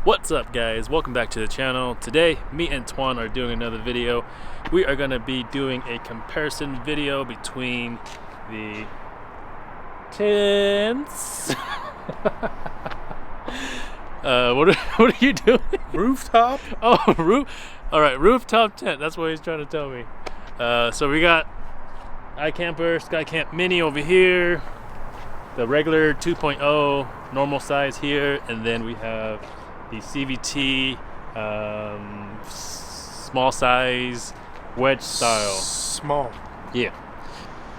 What's up, guys? Welcome back to the channel. Today me and Twan are doing another video. We are going to be doing a comparison video between the tents. What are you doing? Rooftop? Oh, alright, rooftop tent. That's what he's trying to tell me. So we got iKamper Skycamp Mini over here, the regular 2.0 normal size here, and then we have the CVT small size wedge style. Small. Yeah.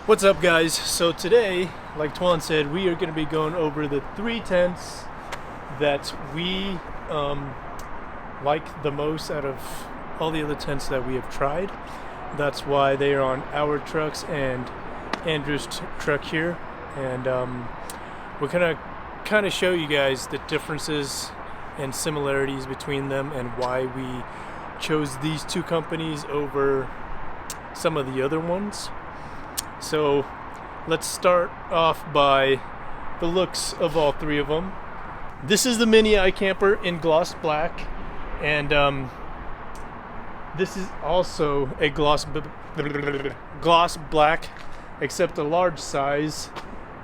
What's up, guys? So today, like Twan said, we are going to be going over the three tents that we like the most out of all the other tents that we have tried. That's why they are on our trucks and Andrew's truck here, and we're gonna kind of show you guys the differences and similarities between them and why we chose these two companies over some of the other ones. So let's start off by the looks of all three of them. This is the Mini iKamper in gloss black, and this is also a gloss black, except a large size.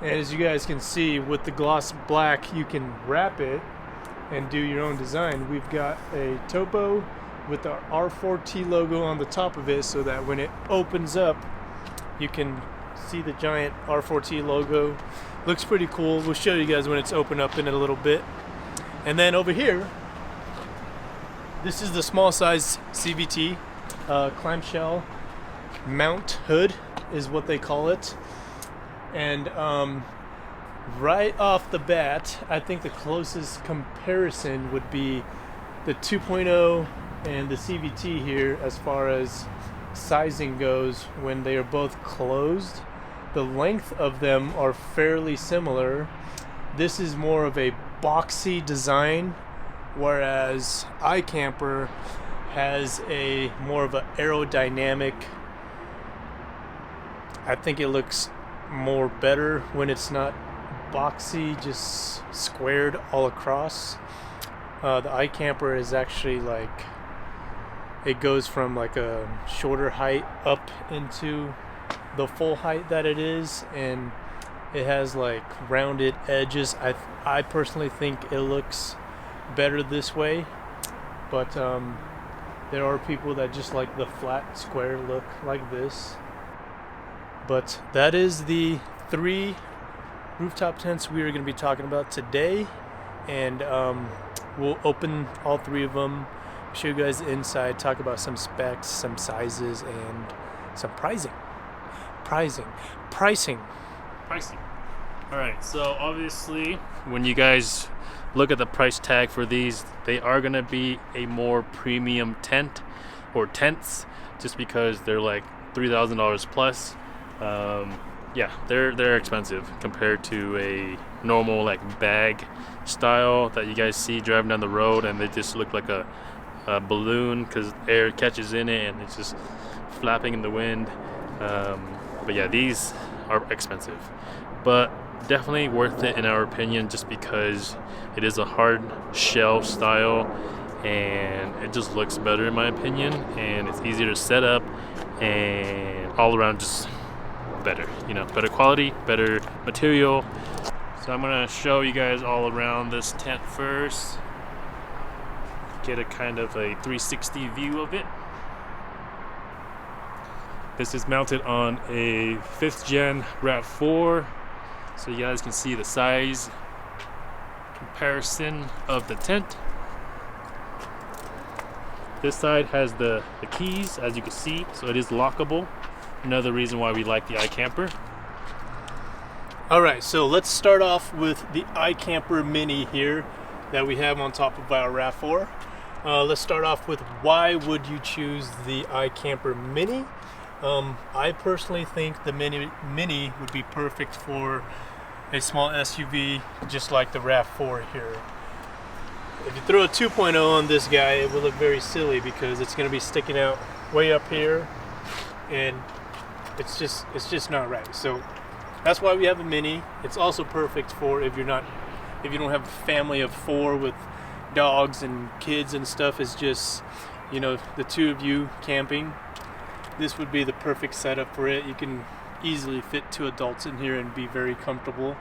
And as you guys can see, with the gloss black, you can wrap it and do your own design. We've got a topo with the R4T logo on the top of it, so that when it opens up, you can see the giant R4T logo. Looks pretty cool. We'll show you guys when it's open up in a little bit. And then over here, this is the small size CVT clamshell mount hood is what they call it. And right off the bat, I think the closest comparison would be the 2.0 and the CVT here as far as sizing goes. When they are both closed, the length of them are fairly similar. This is more of a boxy design, whereas iKamper has a more of an aerodynamic. I think it looks more better when it's not boxy, just squared all across. The iKamper is actually like, it goes from like a shorter height up into the full height that it is, and it has like rounded edges. I personally think it looks better this way, but there are people that just like the flat square look like this. But that is the three rooftop tents we are going to be talking about today, and we'll open all three of them, show you guys the inside, talk about some specs, some sizes, and some pricing. Alright, so obviously when you guys look at the price tag for these, they are going to be a more premium tent or tents, just because they're like $3,000 plus. Yeah, they're expensive compared to a normal like bag style that you guys see driving down the road, and they just look like a balloon because air catches in it and it's just flapping in the wind. But yeah, these are expensive, but definitely worth it in our opinion, just because it is a hard shell style and it just looks better in my opinion, and it's easier to set up, and all around just better, you know, better quality, better material. So I'm gonna show you guys all around this tent first, get a kind of a 360 view of it. This is mounted on a 5th gen RAV4, so you guys can see the size comparison of the tent. This side has the keys, as you can see, so it is lockable. Another reason why we like the iKamper. Alright, so let's start off with the iKamper Mini here that we have on top of our RAV4. Let's start off with, why would you choose the iKamper Mini? I personally think the Mini would be perfect for a small SUV just like the RAV4 here. If you throw a 2.0 on this guy, it will look very silly because it's going to be sticking out way up here, and it's just not right. So that's why we have a Mini. It's also perfect for if you don't have a family of 4 with dogs and kids and stuff is just, you know, the two of you camping, this would be the perfect setup for it. You can easily fit 2 adults in here and be very comfortable.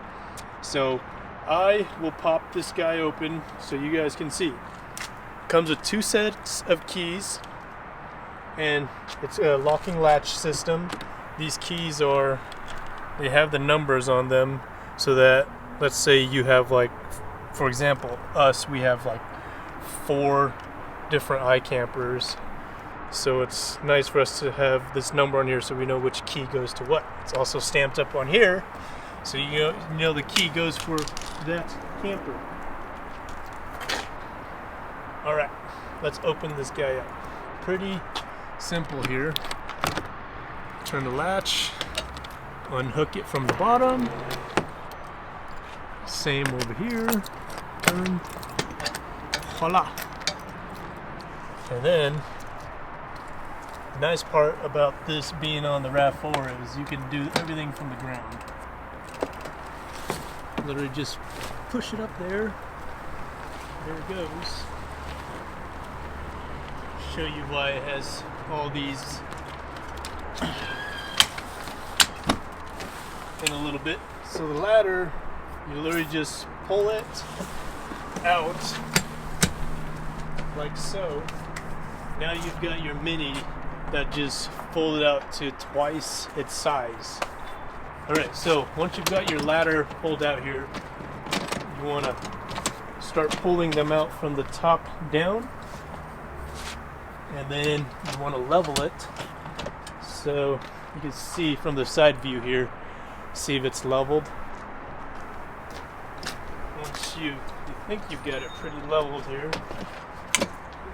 So I will pop this guy open so you guys can see. Comes with 2 sets of keys, and it's a locking latch system. These keys they have the numbers on them, so that, let's say you have, like, for example, we have like 4 different iCampers. So it's nice for us to have this number on here so we know which key goes to what. It's also stamped up on here, so you know the key goes for that camper. Alright, let's open this guy up. Pretty simple here. Turn the latch, unhook it from the bottom. Same over here. Turn. Voila. And then, the nice part about this being on the RAV4 is you can do everything from the ground. Literally just push it up there. There it goes. Show you why it has all these in a little bit. So the ladder, you literally just pull it out like so. Now you've got your Mini that just folded out to twice its size. Alright, so once you've got your ladder pulled out here, you want to start pulling them out from the top down, and then you want to level it so you can see from the side view here, see if it's leveled. Once you think you've got it pretty leveled here,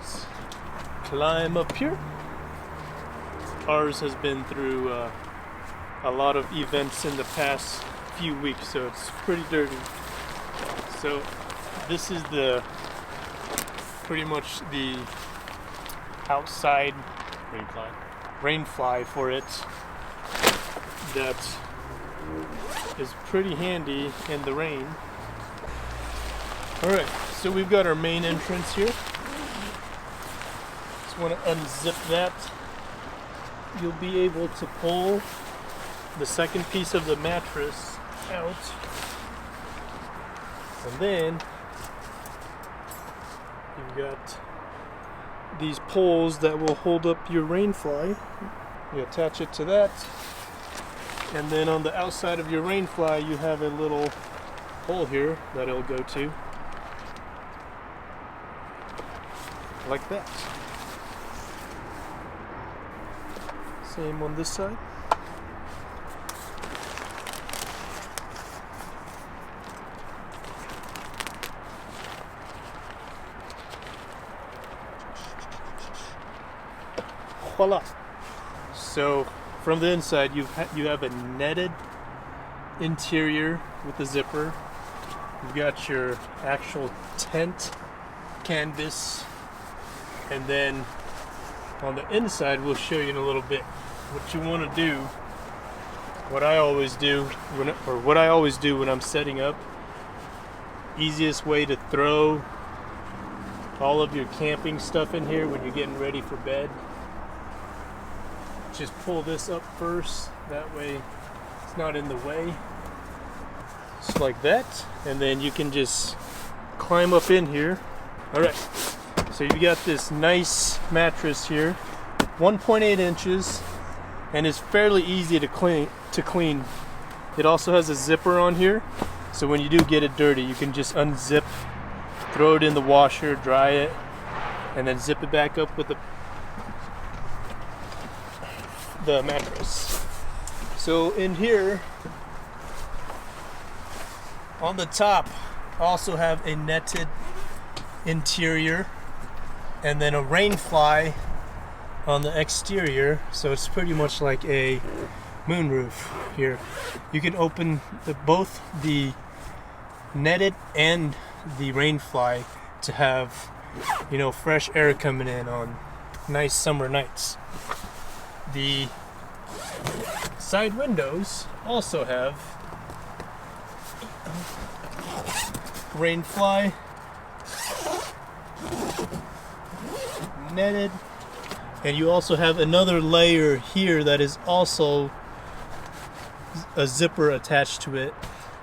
just climb up here. Ours has been through a lot of events in the past few weeks, so it's pretty dirty. So this is pretty much the outside rain fly for it. That is pretty handy in the rain. Alright, so we've got our main entrance here. Just want to unzip that. You'll be able to pull the second piece of the mattress out, and then you've got these poles that will hold up your rain fly. You attach it to that, and then on the outside of your rain fly you have a little hole here that it'll go to, like that. Same on this side. Voila. So from the inside you have a netted interior with a zipper. You've got your actual tent canvas, and then on the inside we'll show you in a little bit. What you want to do, what I always do when I'm setting up, easiest way to throw all of your camping stuff in here when you're getting ready for bed, just pull this up first, that way it's not in the way, just like that, and then you can just climb up in here. Alright, so you got this nice mattress here, 1.8 inches, and it's fairly easy to clean. It also has a zipper on here, so when you do get it dirty, you can just unzip, throw it in the washer, dry it, and then zip it back up with the mattress. So in here, on the top, I also have a netted interior, and then a rain fly on the exterior, so it's pretty much like a moonroof here. You can open both the netted and the rain fly to have, you know, fresh air coming in on nice summer nights. The side windows also have rain fly netted. And you also have another layer here that is also a zipper attached to it.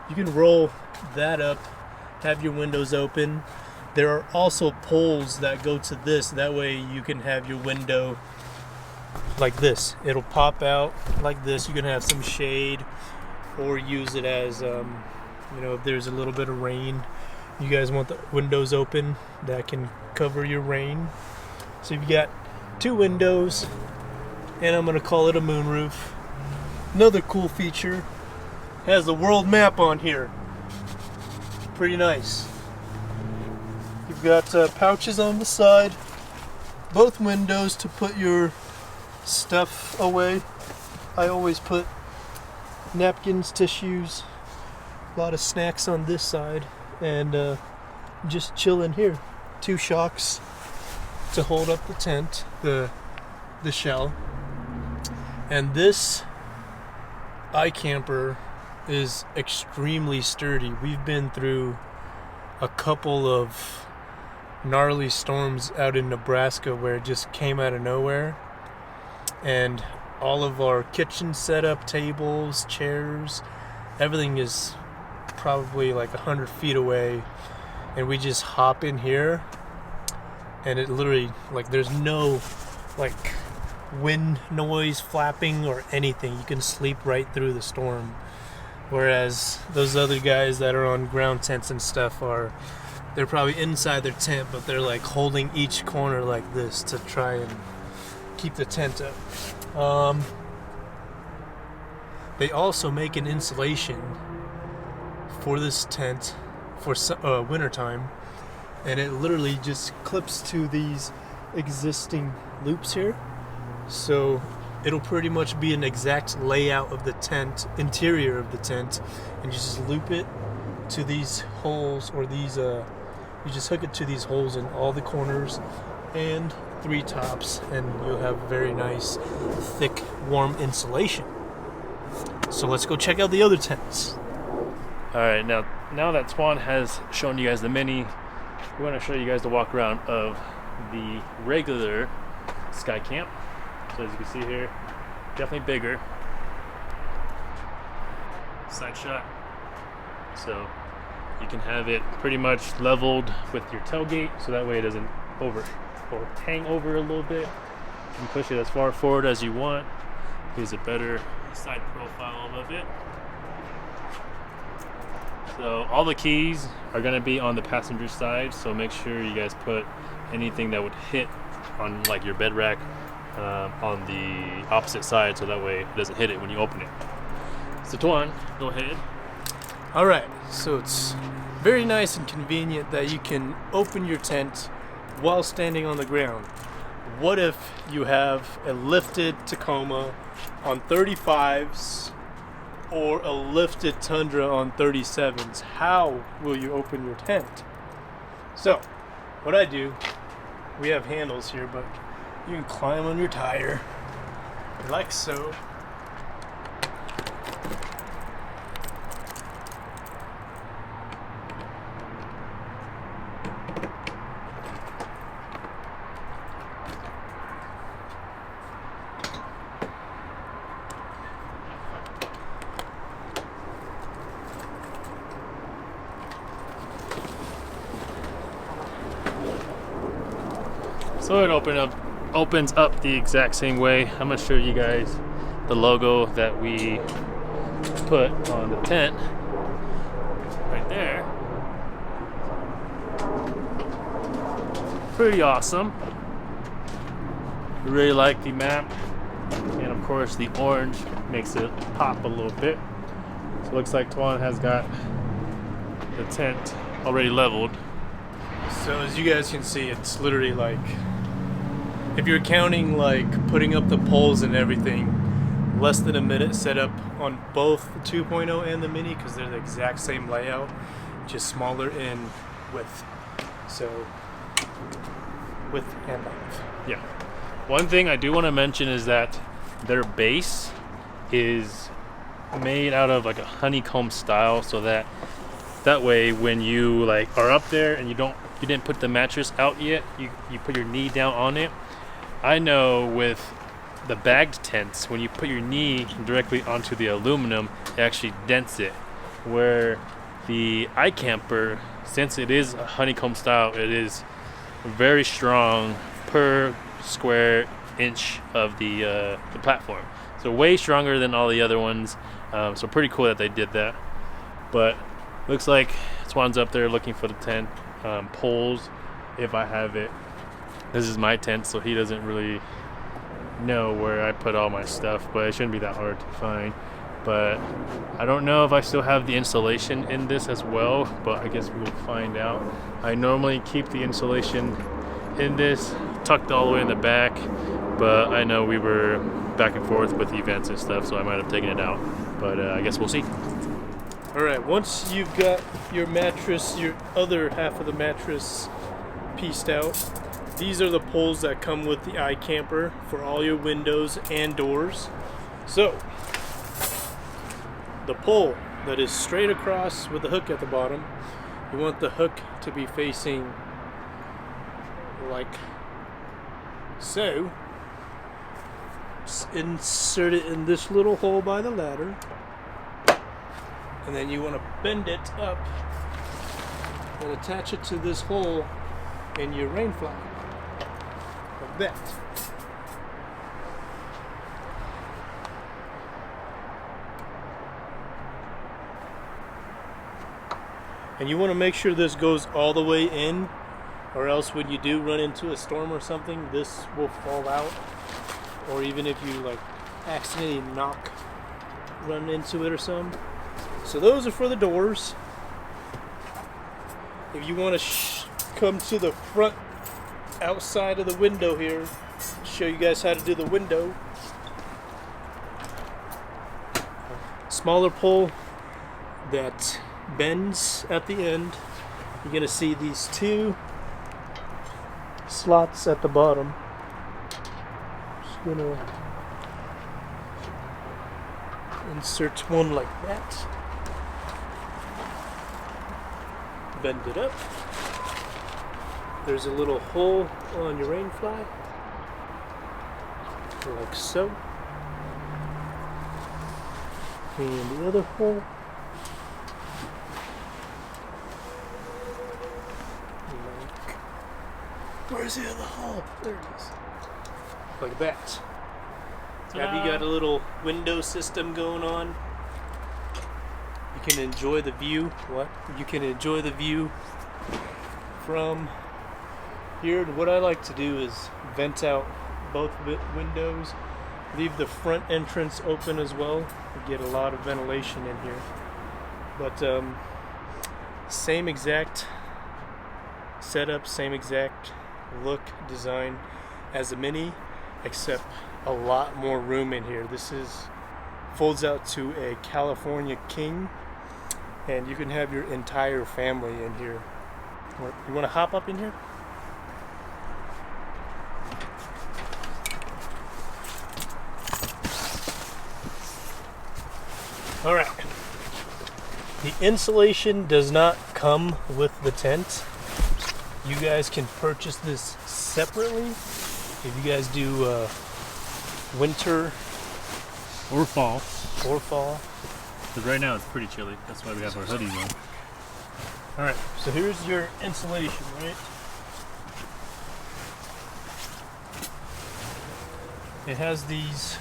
You can roll that up, have your windows open. There are also poles that go to this, that way you can have your window like this. It'll pop out like this. You can have some shade or use it as you know, if there's a little bit of rain, you guys want the windows open, that can cover your rain. So you've got 2 windows, and I'm gonna call it a moonroof. Another cool feature, has the world map on here. Pretty nice. You've got pouches on the side, both windows to put your stuff away. I always put napkins, tissues, a lot of snacks on this side, and just chill in here. 2 shocks to hold up the tent, the shell. And this iKamper is extremely sturdy. We've been through a couple of gnarly storms out in Nebraska where it just came out of nowhere, and all of our kitchen setup, tables, chairs, everything is probably like 100 feet away, and we just hop in here, and it literally, like, there's no like wind noise, flapping, or anything. You can sleep right through the storm, whereas those other guys that are on ground tents and stuff they're probably inside their tent, but they're like holding each corner like this to try and keep the tent up. They also make an insulation for this tent for wintertime, and it literally just clips to these existing loops here, so it'll pretty much be an exact layout of the tent, interior of the tent, and you just loop it to these holes, or these you just hook it to these holes in all the corners and 3 tops, and you'll have very nice thick warm insulation. So let's go check out the other tents. Alright, now that Twan has shown you guys the Mini, we want to show you guys the walk around of the regular Skycamp. So as you can see here, definitely bigger. Side shot. So you can have it pretty much leveled with your tailgate, so that way it doesn't hang over a little bit. You can push it as far forward as you want. Gives a better side profile of it. So all the keys are going to be on the passenger side, so make sure you guys put anything that would hit on like your bed rack on the opposite side, so that way it doesn't hit it when you open it. So Twan, go ahead. Alright, so it's very nice and convenient that you can open your tent while standing on the ground. What if you have a lifted Tacoma on 35s or a lifted Tundra on 37s? How will you open your tent? So, what I do, we have handles here, but you can climb on your tire, like so. So it opens up the exact same way. I'm gonna show you guys the logo that we put on the tent right there. Pretty awesome. Really like the map, and of course the orange makes it pop a little bit. So it looks like Twan has got the tent already leveled. So as you guys can see, it's literally like, if you're counting like putting up the poles and everything, less than a minute set up on both the 2.0 and the Mini, because they're the exact same layout, just smaller in width. So width and length. Yeah. One thing I do want to mention is that their base is made out of like a honeycomb style, so that way when you like are up there and you don't you didn't put the mattress out yet, you put your knee down on it. I know with the bagged tents, when you put your knee directly onto the aluminum, it actually dents it. Where the iKamper, since it is a honeycomb style, it is very strong per square inch of the platform. So way stronger than all the other ones. So pretty cool that they did that. But looks like Swan's up there looking for the tent poles. If I have it, this is my tent, so he doesn't really know where I put all my stuff, but it shouldn't be that hard to find. But I don't know if I still have the insulation in this as well, but I guess we'll find out. I normally keep the insulation in this tucked all the way in the back, but I know we were back and forth with events and stuff, so I might have taken it out, but I guess we'll see. All right, once you've got your mattress, your other half of the mattress pieced out, these are the poles that come with the iKamper for all your windows and doors. So the pole that is straight across with the hook at the bottom, you want the hook to be facing like so. Insert it in this little hole by the ladder, and then you want to bend it up and attach it to this hole in your rain fly, like that. And you want to make sure this goes all the way in, or else when you do run into a storm or something, this will fall out. Or even if you like accidentally run into it or something. So those are for the doors. If you want to come to the front outside of the window here, show you guys how to do the window. Smaller pole that bends at the end. You're gonna see these two slots at the bottom. Gonna insert one like that, bend it up. There's a little hole on your rain fly, like so, and the other hole like, where's the other hole? There it is. Like that. Now you got a little window system going on. You can enjoy the view. What? You can enjoy the view from here. What I like to do is vent out both windows, leave the front entrance open as well. You get a lot of ventilation in here. But same exact setup, same exact look, design as the Mini, except a lot more room in here. This folds out to a California King, and you can have your entire family in here. You want to hop up in here? All right. The insulation does not come with the tent. You guys can purchase this separately. If you guys do winter Or fall. Because right now it's pretty chilly. That's why we have our hoodies on. Alright, so here's your insulation, right? It has these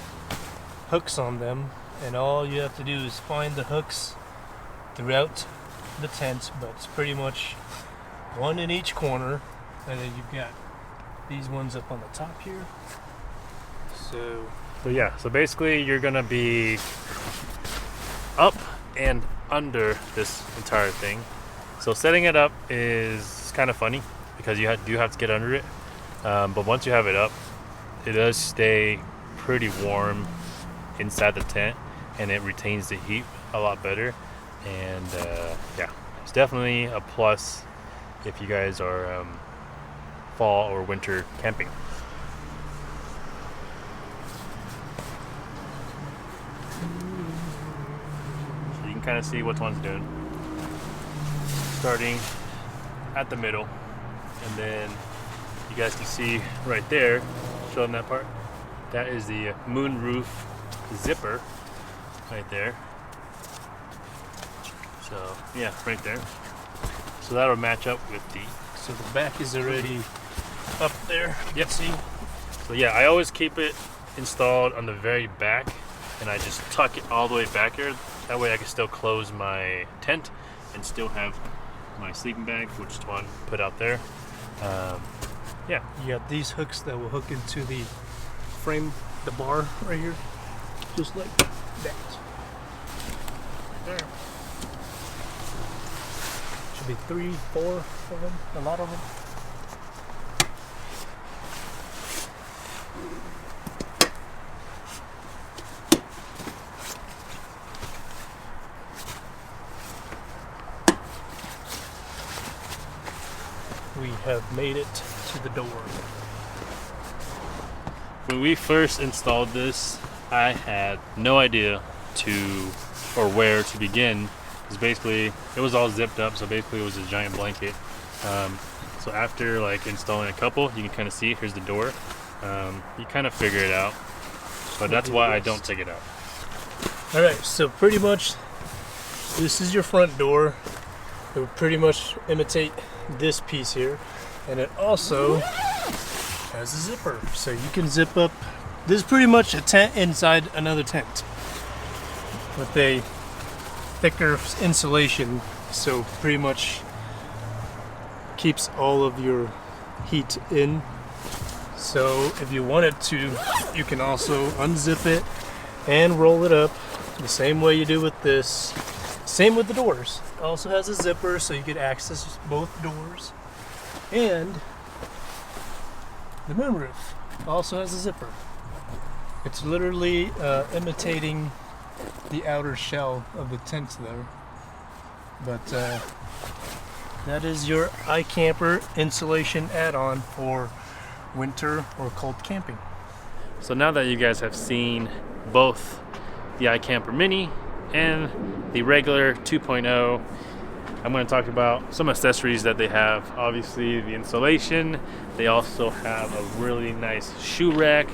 hooks on them, and all you have to do is find the hooks throughout the tent, but it's pretty much one in each corner, and then you've got these ones up on the top here. So yeah, so basically you're gonna be up and under this entire thing. So setting it up is kind of funny because you do have to get under it, but once you have it up, it does stay pretty warm inside the tent, and it retains the heat a lot better. And yeah, it's definitely a plus if you guys are fall or winter camping. So you can kind of see what one's doing. Starting at the middle, And then you guys can see right there, showing that part, that is the moonroof zipper right there. So yeah, right there. So that'll match up with the. So the back is already up there. Yep. See. So yeah, I always keep it installed on the very back, and I just tuck it all the way back here. That way I can still close my tent and still have my sleeping bag, which Tuan put out there. Yeah. You got these hooks that will hook into the frame, the bar right here, just like that. There. Should be 3, 4 of them, a lot of them. We have made it to the door. When we first installed this, I had no idea where to begin, because basically it was all zipped up, so basically it was a giant blanket. So after like installing a couple, you can kind of see, here's the door. You kind of figure it out, but that's why I don't take it out. Alright, so pretty much this is your front door. It would pretty much imitate this piece here, and it also has a zipper, so you can zip up. This is pretty much a tent inside another tent with a thicker insulation, so pretty much keeps all of your heat in. So if you wanted to, you can also unzip it and roll it up the same way you do with this. Same with the doors. It also has a zipper, so you could access both doors. And the moonroof also has a zipper. It's literally imitating the outer shell of the tent there. But that is your iKamper insulation add-on for winter or cold camping. So now that you guys have seen both the iKamper Mini and the regular 2.0, I'm going to talk about some accessories that they have. Obviously the insulation. They also have a really nice shoe rack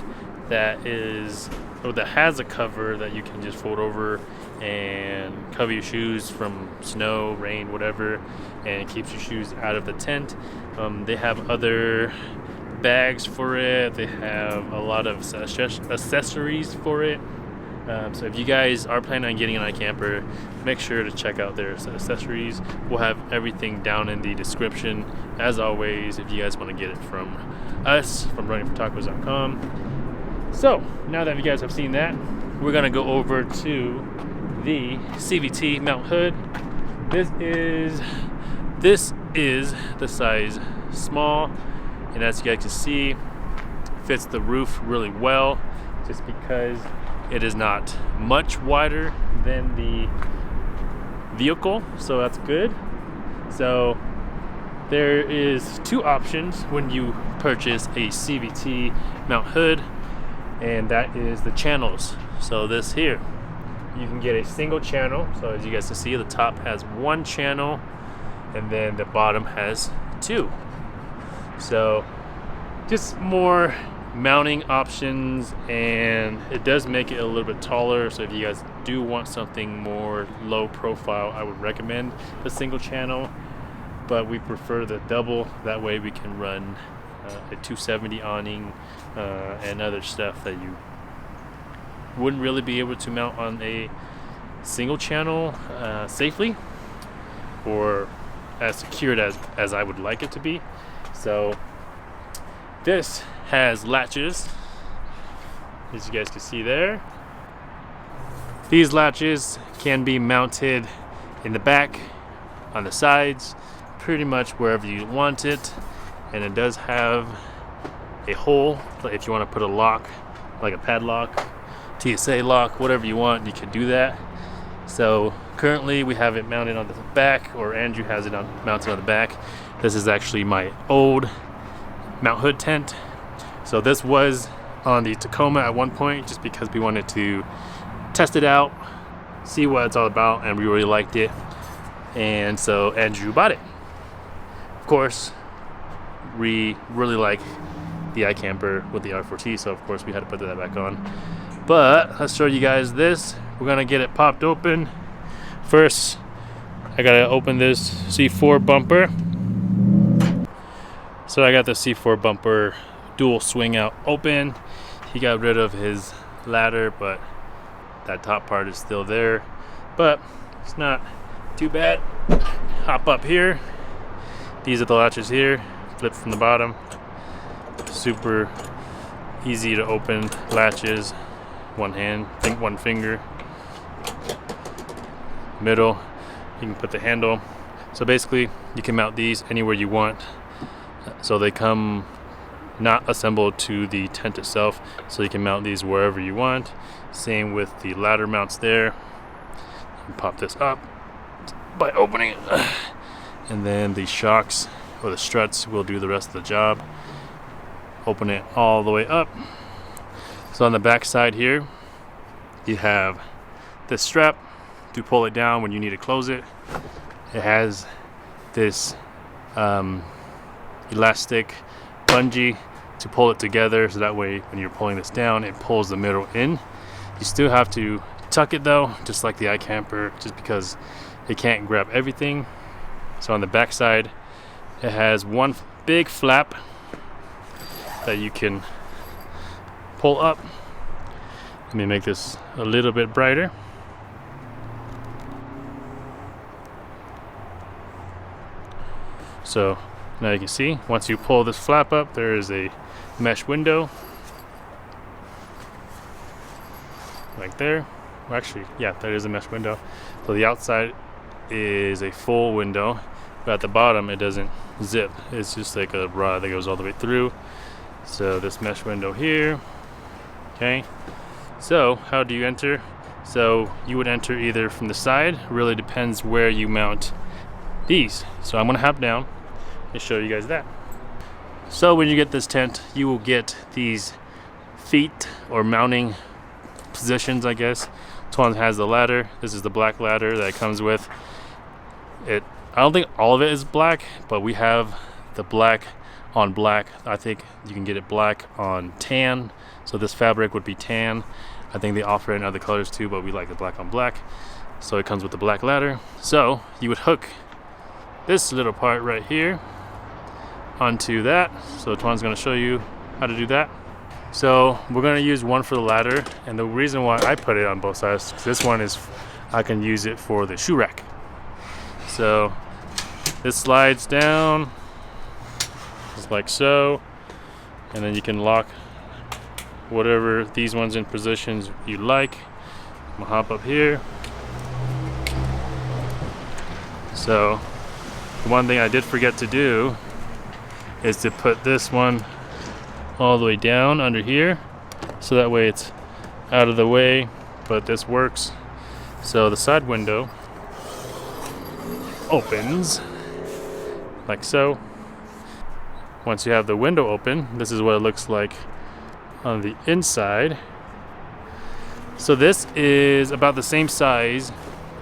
that has a cover that you can just fold over and cover your shoes from snow, rain, whatever, and it keeps your shoes out of the tent. They have other bags for it. They have a lot of accessories for it. So if you guys are planning on getting an iKamper, make sure to check out their accessories. We'll have everything down in the description, as always, if you guys want to get it from us, from runningfortacos.com. So now that you guys have seen that, we're going to go over to the CVT Mt hood. This is the size small, and as you guys can see, fits the roof really well, just because it is not much wider than the vehicle, so that's good. So there is two options when you purchase a CVT Mt hood, and that is the channels. So this here, you can get a single channel. So as you guys can see, the top has one channel and then the bottom has two. So just more mounting options, and it does make it a little bit taller. So if you guys do want something more low profile, I would recommend the single channel, but we prefer the double. That way we can run a 270 awning and other stuff that you wouldn't really be able to mount on a single channel safely, or as secured as I would like it to be. So this has latches, as you guys can see there. These latches can be mounted in the back, on the sides, pretty much wherever you want it. And it does have a hole if you want to put a lock, like a padlock, TSA lock, whatever you want, you can do that. So currently we have it mounted on the back, or Andrew has it mounted on the back. This is actually my old Mt hood tent. So this was on the Tacoma at one point, just because we wanted to test it out, see what it's all about, and we really liked it. And so Andrew bought it. Of course, we really like the iKamper with the R4T, so of course we had to put that back on. But let's show you guys this. We're gonna get it popped open. First, I gotta open this C4 bumper. So I got the C4 bumper dual swing out open. He got rid of his ladder, but that top part is still there. But it's not too bad. Hop up here. These are the latches here. Flip from the bottom. Super easy to open latches. One hand, think one finger. Middle, you can put the handle. So basically, you can mount these anywhere you want. So they come not assembled to the tent itself, so you can mount these wherever you want. Same with the ladder mounts there. You pop this up by opening it, and then the shocks or the struts will do the rest of the job. Open it all the way up. So on the back side here, you have this strap to pull it down when you need to close it. It has this elastic bungee to pull it together, so that way when you're pulling this down, it pulls the middle in. You still have to tuck it though, just like the iKamper, just because it can't grab everything. So on the back side, it has one big flap that you can pull up. Let me make this a little bit brighter. So now you can see, once you pull this flap up, there is a mesh window. Like there. Well, actually, yeah, that is a mesh window. So the outside is a full window, but at the bottom it doesn't zip. It's just like a rod that goes all the way through. So this mesh window here. Okay. So how do you enter? So you would enter either from the side. Really depends where you mount these. So I'm gonna hop down and show you guys that. So when you get this tent, you will get these feet or mounting positions, I guess. This one has the ladder. This is the black ladder that comes with it. I don't think all of it is black, but we have the black on black. I think you can get it black on tan. So this fabric would be tan. I think they offer it in other colors too, but we like the black on black. So it comes with the black ladder. So you would hook this little part right here onto that. So Tuan's gonna show you how to do that. So we're gonna use one for the ladder, and the reason why I put it on both sides, this one is I can use it for the shoe rack. So this slides down just like so, and then you can lock whatever these ones in positions you like. I'm gonna hop up here. So the one thing I did forget to do is to put this one all the way down under here, so that way it's out of the way, but this works. So the side window opens like so. Once you have the window open, this is what it looks like on the inside. So this is about the same size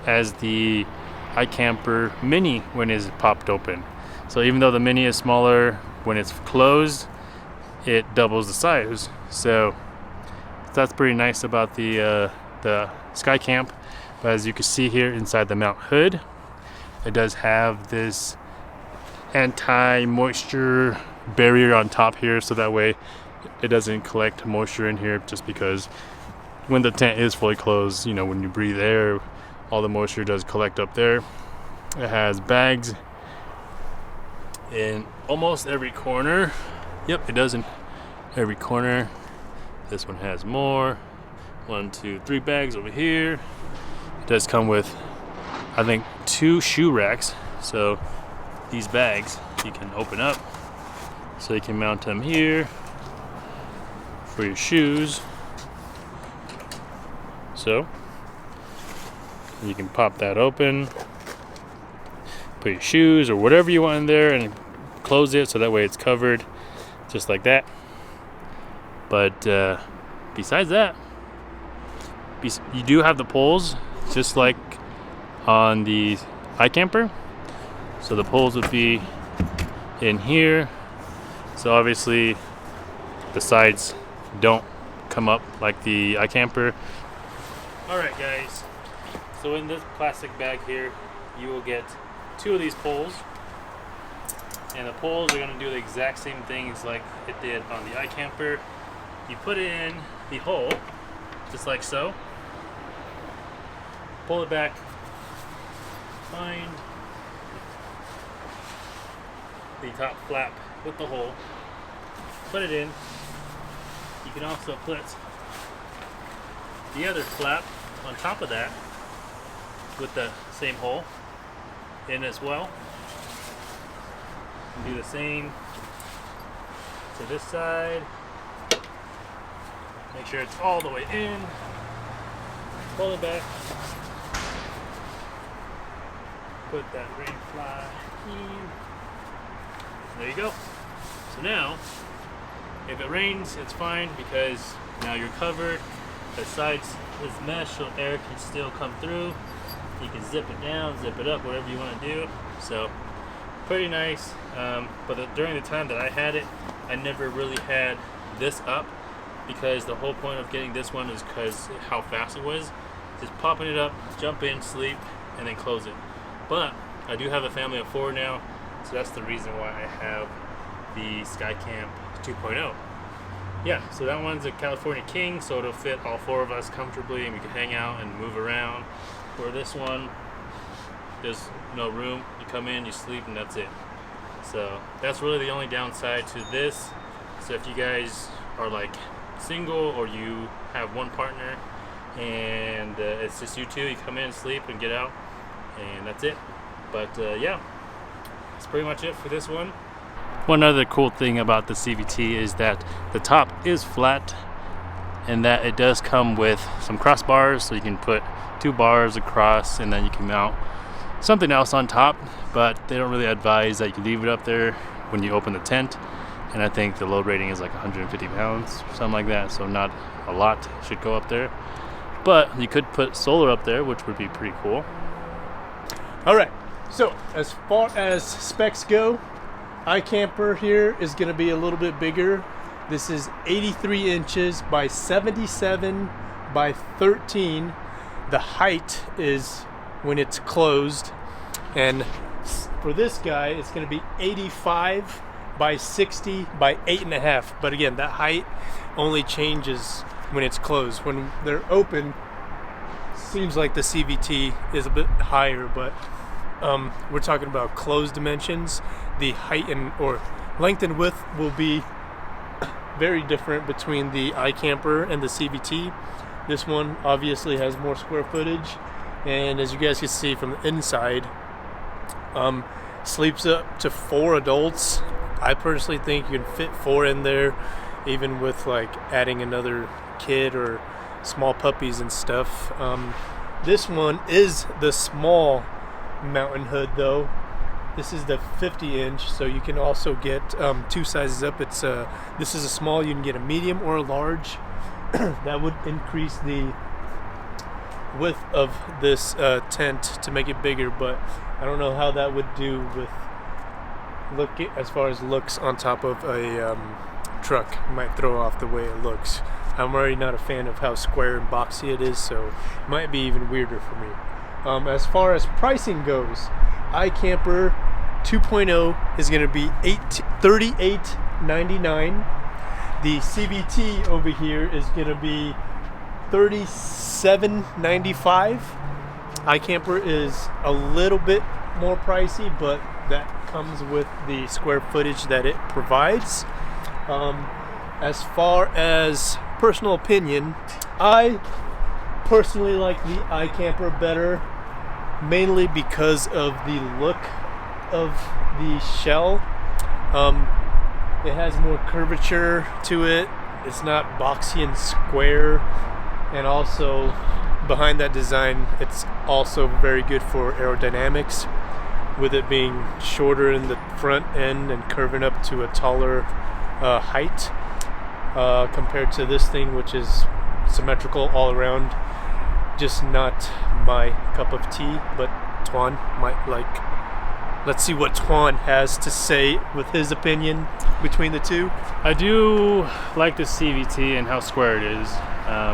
as the iKamper Mini when it's popped open. So even though the Mini is smaller, when it's closed, it doubles the size. So that's pretty nice about the Skycamp. But as you can see here inside the mount hood, it does have this anti-moisture barrier on top here, so that way it doesn't collect moisture in here, just because when the tent is fully closed, you know, when you breathe air, all the moisture does collect up there. It has bags in almost every corner. Yep, it does in every corner. This one has more. 1, 2, 3 bags over here. It does come with, I think, 2 shoe racks. So these bags you can open up, so you can mount them here for your shoes. So you can pop that open, put your shoes or whatever you want in there, and close it so that way it's covered just like that. But besides that, you do have the poles just like on the iKamper. So the poles would be in here, So obviously the sides don't come up like the iKamper. Alright guys, so in this plastic bag here you will get 2 of these poles, and the poles are going to do the exact same things like it did on the iKamper. You put it in the hole just like so, pull it back, find the top flap with the hole, put it in. You can also put the other flap on top of that with the same hole in as well. And do the same to this side. Make sure it's all the way in. Pull it back. Put that rain fly in. There you go. So now, if it rains, it's fine because now you're covered. The sides is mesh so air can still come through. You can zip it down, zip it up, whatever you want to do. So pretty nice. But during the time that I had it, I never really had this up because the whole point of getting this one is because how fast it was. Just popping it up, jump in, sleep, and then close it. But I do have a family of 4 now, so that's the reason why I have the Skycamp 2.0. Yeah, so that one's a California King, so it'll fit all 4 of us comfortably and we can hang out and move around. Where this one, there's no room. You come in, you sleep, and that's it. So that's really the only downside to this. So if you guys are like single or you have one partner and it's just you 2, you come in, sleep, and get out, and that's it. But yeah, that's pretty much it for this one. One other cool thing about the CVT is that the top is flat and that it does come with some crossbars, so you can put 2 bars across and then you can mount something else on top, but they don't really advise that you leave it up there when you open the tent. And I think the load rating is like 150 pounds, something like that, so not a lot should go up there. But you could put solar up there, which would be pretty cool. All right, so as far as specs go, iKamper here is going to be a little bit bigger. This is 83 inches by 77 by 13. The height is when it's closed. And for this guy, it's going to be 85 by 60 by 8.5. But again, that height only changes when it's closed. When they're open, seems like the CVT is a bit higher, but we're talking about closed dimensions. The height and or length and width will be very different between the iKamper and the CVT. This one obviously has more square footage, and as you guys can see from the inside, sleeps up to 4 adults. I personally think you can fit 4 in there, even with like adding another kid or small puppies and stuff. This one is the small mountain hood though. This is the 50 inch, so you can also get 2 sizes up. It's this is a small. You can get a medium or a large. That would increase the width of this tent to make it bigger, but I don't know how that would do with as far as looks on top of a truck. It might throw off the way it looks. I'm already not a fan of how square and boxy it is, so it might be even weirder for me. As far as pricing goes, iKamper 2.0 is going to be $38.99. The CVT over here is going to be $37.95. iKamper is a little bit more pricey, but that comes with the square footage that it provides. As far as personal opinion, I personally like the iKamper better, mainly because of the look of the shell. It has more curvature to it. It's not boxy and square, and also behind that design, it's also very good for aerodynamics, with it being shorter in the front end and curving up to a taller height compared to this thing, which is symmetrical all around. Just not my cup of tea, but Tuan might like Let's see what Twan has to say with his opinion between the two. I do like the CVT and how square it is.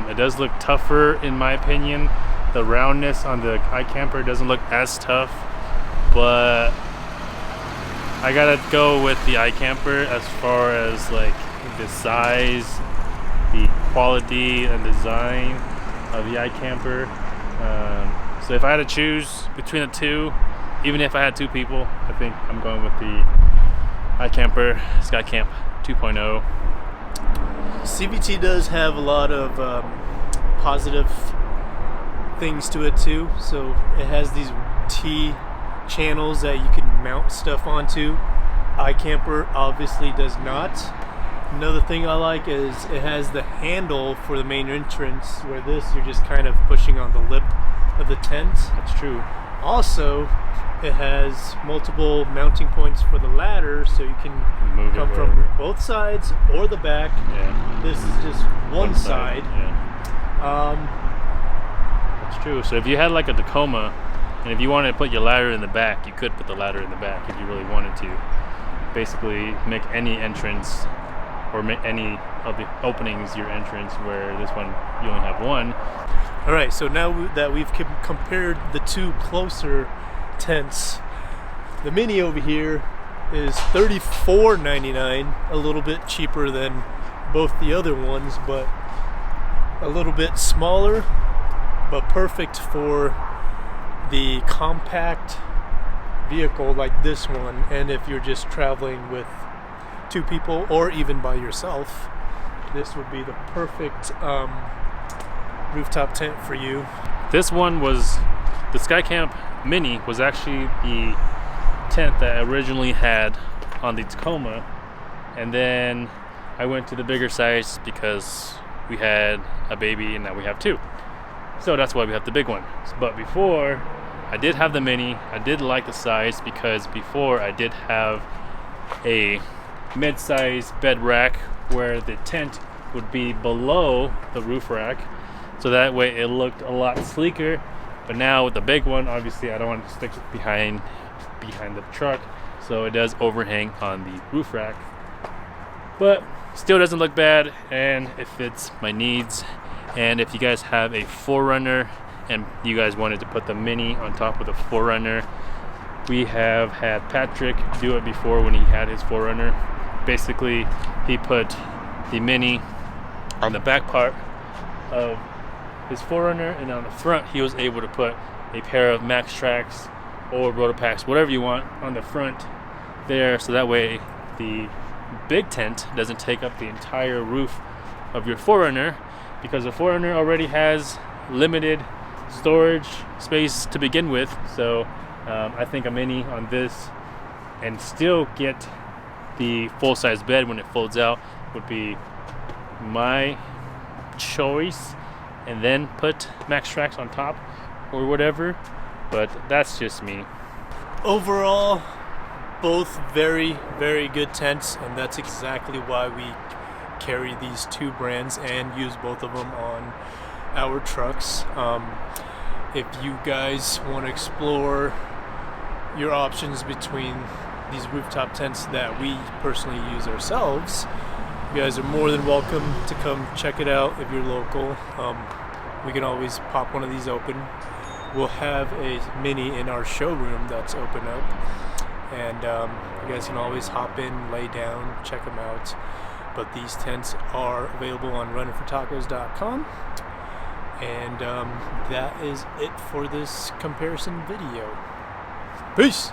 It does look tougher in my opinion. The roundness on the iKamper doesn't look as tough, but I gotta go with the iKamper as far as like the size, the quality and design of the iKamper. So if I had to choose between the two, even if I had 2 people, I think I'm going with the iKamper Skycamp 2.0. CVT does have a lot of positive things to it too. So it has these T channels that you can mount stuff onto. iKamper obviously does not. Another thing I like is it has the handle for the main entrance, where this you're just kind of pushing on the lip of the tent. That's true. Also, it has multiple mounting points for the ladder, so you can Move come it from wherever. both sides or the back. Yeah. This is just one side. Yeah. That's true. So if you had like a Tacoma, and if you wanted to put your ladder in the back, you could put the ladder in the back if you really wanted to. Basically, make any entrance or make any of the openings your entrance, where this one you only have one. All right, so now that we've compared the two closer tents, the Mini over here is $34.99, a little bit cheaper than both the other ones, but a little bit smaller, but perfect for the compact vehicle like this one. And if you're just traveling with 2 people or even by yourself, this would be the perfect rooftop tent for you. This one was, the Skycamp Mini was actually the tent that I originally had on the Tacoma, and then I went to the bigger size because we had a baby and now we have 2. So that's why we have the big one. But before, I did have the Mini. I did like the size because before I did have a mid-size bed rack where the tent would be below the roof rack, so that way it looked a lot sleeker. But now with the big one, obviously I don't want to stick it behind the truck, so it does overhang on the roof rack, but still doesn't look bad, and it fits my needs. And if you guys have a 4Runner and you guys wanted to put the Mini on top of the 4Runner, we have had Patrick do it before when he had his 4Runner. Basically, he put the Mini on the back part of his 4Runner, and on the front he was able to put a pair of Max Tracks or Rotopacks, whatever you want, on the front there, so that way the big tent doesn't take up the entire roof of your 4Runner, because the 4Runner already has limited storage space to begin with. So I think a Mini on this and still get the full-size bed when it folds out would be my choice, and then put Max Tracks on top or whatever, but that's just me. Overall, both very, very good tents, and that's exactly why we carry these 2 brands and use both of them on our trucks. If you guys want to explore your options between these rooftop tents that we personally use ourselves, you guys are more than welcome to come check it out if you're local. We can always pop one of these open. We'll have a Mini in our showroom that's open up, and you guys can always hop in, lay down, check them out. But these tents are available on runninfortacos.com, and that is it for this comparison video. Peace!